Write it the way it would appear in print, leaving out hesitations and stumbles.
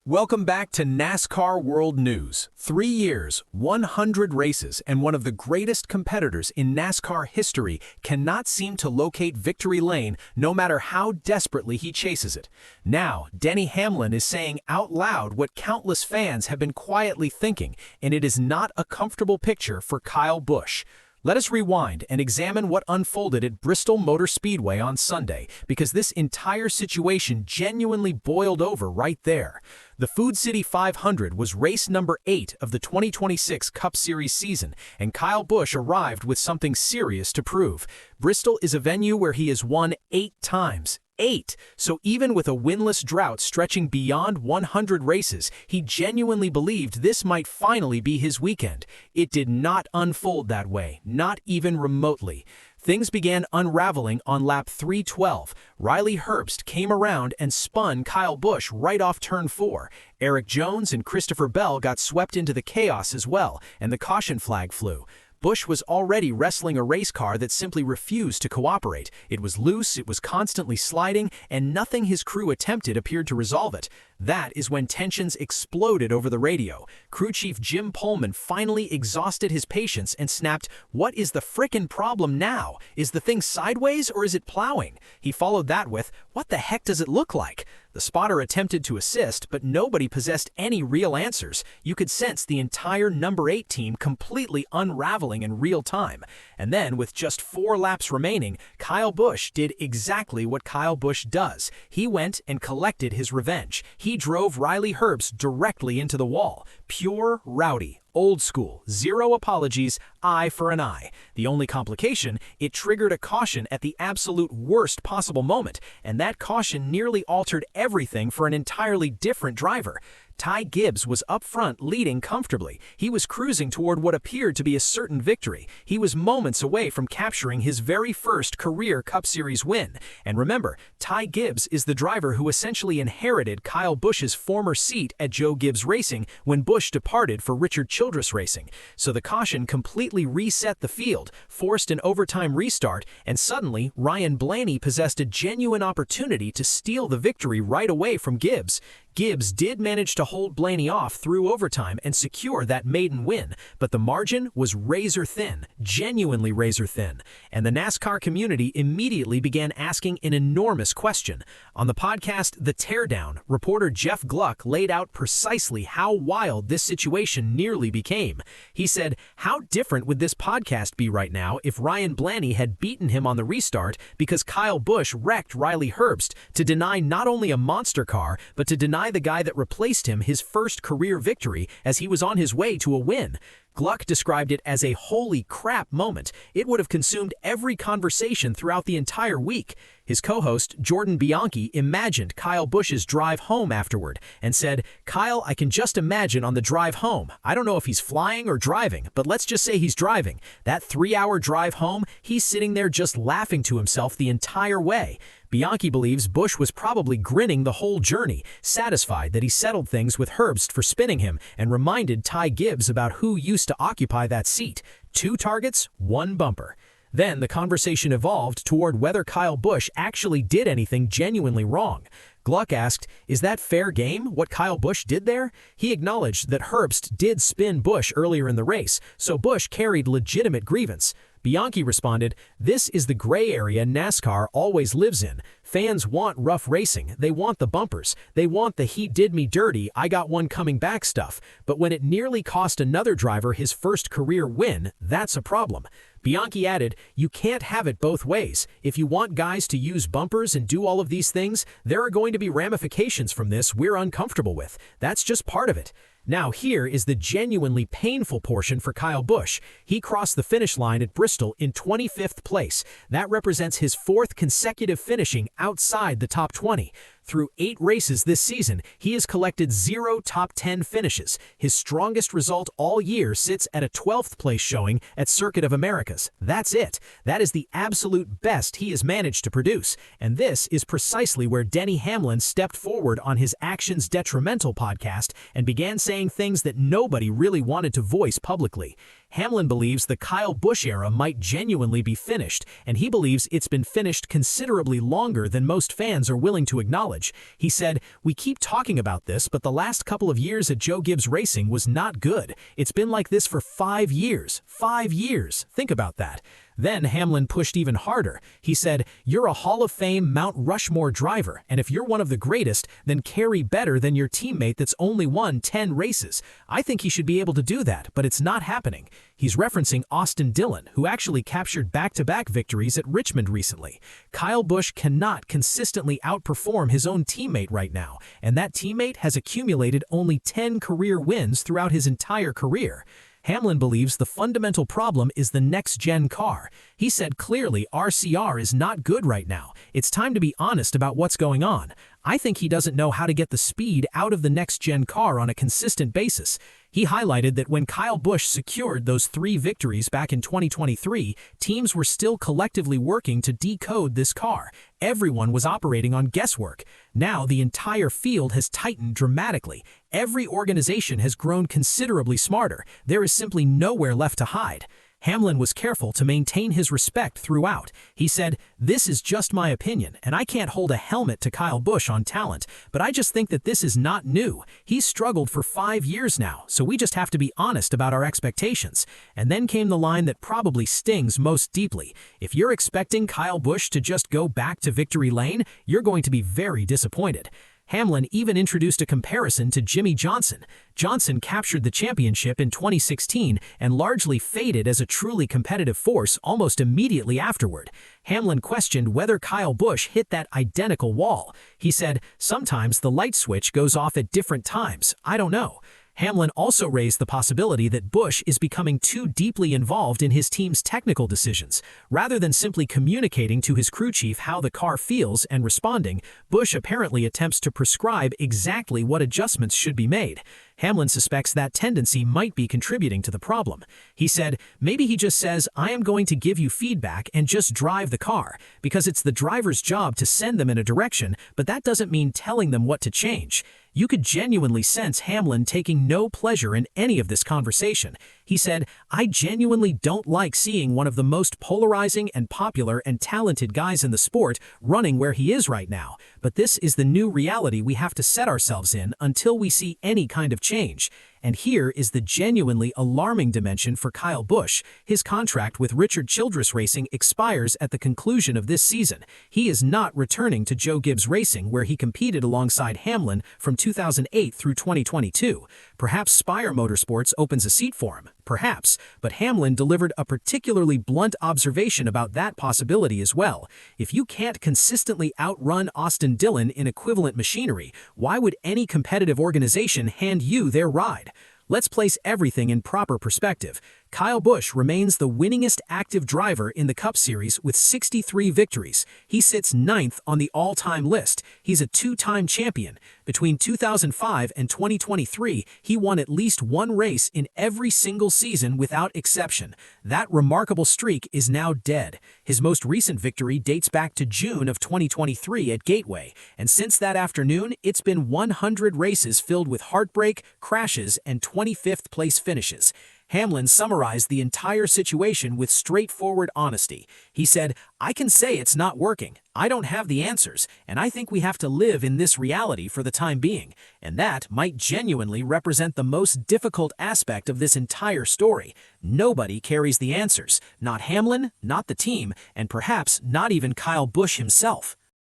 Welcome back to NASCAR World News. 3 years, 100 races, and one of the greatest competitors in NASCAR history cannot seem to locate victory lane no matter how desperately he chases it. Now, Denny Hamlin is saying out loud what countless fans have been quietly thinking, and it is not a comfortable picture for Kyle Busch. Let us rewind and examine what unfolded at Bristol Motor Speedway on Sunday, because this entire situation genuinely boiled over right there. The Food City 500 was race number 8 of the 2026 Cup Series season, and Kyle Busch arrived with something serious to prove. Bristol is a venue where he has won 8 times. 8! So even with a winless drought stretching beyond 100 races, he genuinely believed this might finally be his weekend. It did not unfold that way, not even remotely. Things began unraveling on lap 312. Riley Herbst came around and spun Kyle Busch right off turn 4. Eric Jones and Christopher Bell got swept into the chaos as well, and the caution flag flew. Busch was already wrestling a race car that simply refused to cooperate. It was loose, it was constantly sliding, and nothing his crew attempted appeared to resolve it. That is when tensions exploded over the radio. Crew chief Jim Pullman finally exhausted his patience and snapped, "What is the frickin' problem now? Is the thing sideways or is it plowing?" He followed that with, "What the heck does it look like?" The spotter attempted to assist, but nobody possessed any real answers. You could sense the entire number 8 team completely unraveling in real time. And then, with just 4 laps remaining, Kyle Busch did exactly what Kyle Busch does. He went and collected his revenge. He drove Riley Herbst directly into the wall. Pure rowdy. Old school, zero apologies, eye for an eye. The only complication, it triggered a caution at the absolute worst possible moment, and that caution nearly altered everything for an entirely different driver. Ty Gibbs was up front leading comfortably. He was cruising toward what appeared to be a certain victory. He was moments away from capturing his very first career Cup Series win. And remember, Ty Gibbs is the driver who essentially inherited Kyle Busch's former seat at Joe Gibbs Racing when Busch departed for Richard Childress Racing. So the caution completely reset the field, forced an overtime restart, and suddenly Ryan Blaney possessed a genuine opportunity to steal the victory right away from Gibbs. Gibbs did manage to hold Blaney off through overtime and secure that maiden win, but the margin was razor thin, genuinely razor thin, and the NASCAR community immediately began asking an enormous question. On the podcast The Teardown, reporter Jeff Gluck laid out precisely how wild this situation nearly became. He said, "How different would this podcast be right now if Ryan Blaney had beaten him on the restart because Kyle Busch wrecked Riley Herbst to deny not only a monster car, but to deny the guy that replaced him his first career victory as he was on his way to a win?" Gluck described it as a holy crap moment. It would have consumed every conversation throughout the entire week. His co-host, Jordan Bianchi, imagined Kyle Busch's drive home afterward and said, "Kyle, I can just imagine on the drive home. I don't know if he's flying or driving, but let's just say he's driving. That 3-hour drive home, he's sitting there just laughing to himself the entire way." Bianchi believes Busch was probably grinning the whole journey, satisfied that he settled things with Herbst for spinning him and reminded Ty Gibbs about who used to occupy that seat. 2 targets, 1 bumper. Then the conversation evolved toward whether Kyle Busch actually did anything genuinely wrong. Gluck asked, "Is that fair game, what Kyle Busch did there?" He acknowledged that Herbst did spin Busch earlier in the race, so Busch carried legitimate grievance. Bianchi responded, "This is the gray area NASCAR always lives in. Fans want rough racing, they want the bumpers, they want the 'he did me dirty, I got one coming back' stuff. But when it nearly cost another driver his first career win, that's a problem." Bianchi added, "You can't have it both ways. If you want guys to use bumpers and do all of these things, there are going to be ramifications from this we're uncomfortable with. That's just part of it." Now here is the genuinely painful portion for Kyle Busch. He crossed the finish line at Bristol in 25th place. That represents his 4th consecutive finishing outside the top 20. Through 8 races this season, he has collected 0 top 10 finishes. His strongest result all year sits at a 12th place showing at Circuit of Americas. That's it. That is the absolute best he has managed to produce. And this is precisely where Denny Hamlin stepped forward on his Actions Detrimental podcast and began saying things that nobody really wanted to voice publicly. Hamlin believes the Kyle Busch era might genuinely be finished, and he believes it's been finished considerably longer than most fans are willing to acknowledge. He said, "We keep talking about this, but the last couple of years at Joe Gibbs Racing was not good. It's been like this for 5 years. 5 years. Think about that." Then Hamlin pushed even harder. He said, "You're a Hall of Fame Mount Rushmore driver, and if you're one of the greatest, then carry better than your teammate that's only won 10 races. I think he should be able to do that, but it's not happening." He's referencing Austin Dillon, who actually captured back-to-back victories at Richmond recently. Kyle Busch cannot consistently outperform his own teammate right now, and that teammate has accumulated only 10 career wins throughout his entire career. Hamlin believes the fundamental problem is the next-gen car. He said clearly RCR is not good right now. It's time to be honest about what's going on. I think he doesn't know how to get the speed out of the next-gen car on a consistent basis. He highlighted that when Kyle Busch secured those 3 victories back in 2023, teams were still collectively working to decode this car. Everyone was operating on guesswork. Now the entire field has tightened dramatically. Every organization has grown considerably smarter. There is simply nowhere left to hide. Hamlin was careful to maintain his respect throughout. He said, "This is just my opinion, and I can't hold a helmet to Kyle Busch on talent, but I just think that this is not new. He's struggled for 5 years now, so we just have to be honest about our expectations." And then came the line that probably stings most deeply. "If you're expecting Kyle Busch to just go back to victory lane, you're going to be very disappointed." Hamlin even introduced a comparison to Jimmy Johnson. Johnson captured the championship in 2016 and largely faded as a truly competitive force almost immediately afterward. Hamlin questioned whether Kyle Busch hit that identical wall. He said, "Sometimes the light switch goes off at different times. I don't know." Hamlin also raised the possibility that Busch is becoming too deeply involved in his team's technical decisions. Rather than simply communicating to his crew chief how the car feels and responding, Busch apparently attempts to prescribe exactly what adjustments should be made. Hamlin suspects that tendency might be contributing to the problem. He said, "Maybe he just says, 'I am going to give you feedback and just drive the car,' because it's the driver's job to send them in a direction, but that doesn't mean telling them what to change." You could genuinely sense Hamlin taking no pleasure in any of this conversation. He said, "I genuinely don't like seeing one of the most polarizing and popular and talented guys in the sport running where he is right now, but this is the new reality we have to set ourselves in until we see any kind of change." And here is the genuinely alarming dimension for Kyle Busch. His contract with Richard Childress Racing expires at the conclusion of this season. He is not returning to Joe Gibbs Racing, where he competed alongside Hamlin from 2008 through 2022. Perhaps Spire Motorsports opens a seat for him. Perhaps, but Hamlin delivered a particularly blunt observation about that possibility as well. If you can't consistently outrun Austin Dillon in equivalent machinery, why would any competitive organization hand you their ride? Let's place everything in proper perspective. Kyle Busch remains the winningest active driver in the Cup Series with 63 victories. He sits 9th on the all-time list. He's a 2-time champion. Between 2005 and 2023, he won at least 1 race in every single season without exception. That remarkable streak is now dead. His most recent victory dates back to June of 2023 at Gateway, and since that afternoon, it's been 100 races filled with heartbreak, crashes, and 25th place finishes. Hamlin summarized the entire situation with straightforward honesty. He said, "I can say it's not working. I don't have the answers, and I think we have to live in this reality for the time being." And that might genuinely represent the most difficult aspect of this entire story. Nobody carries the answers. Not Hamlin, not the team, and perhaps not even Kyle Busch himself.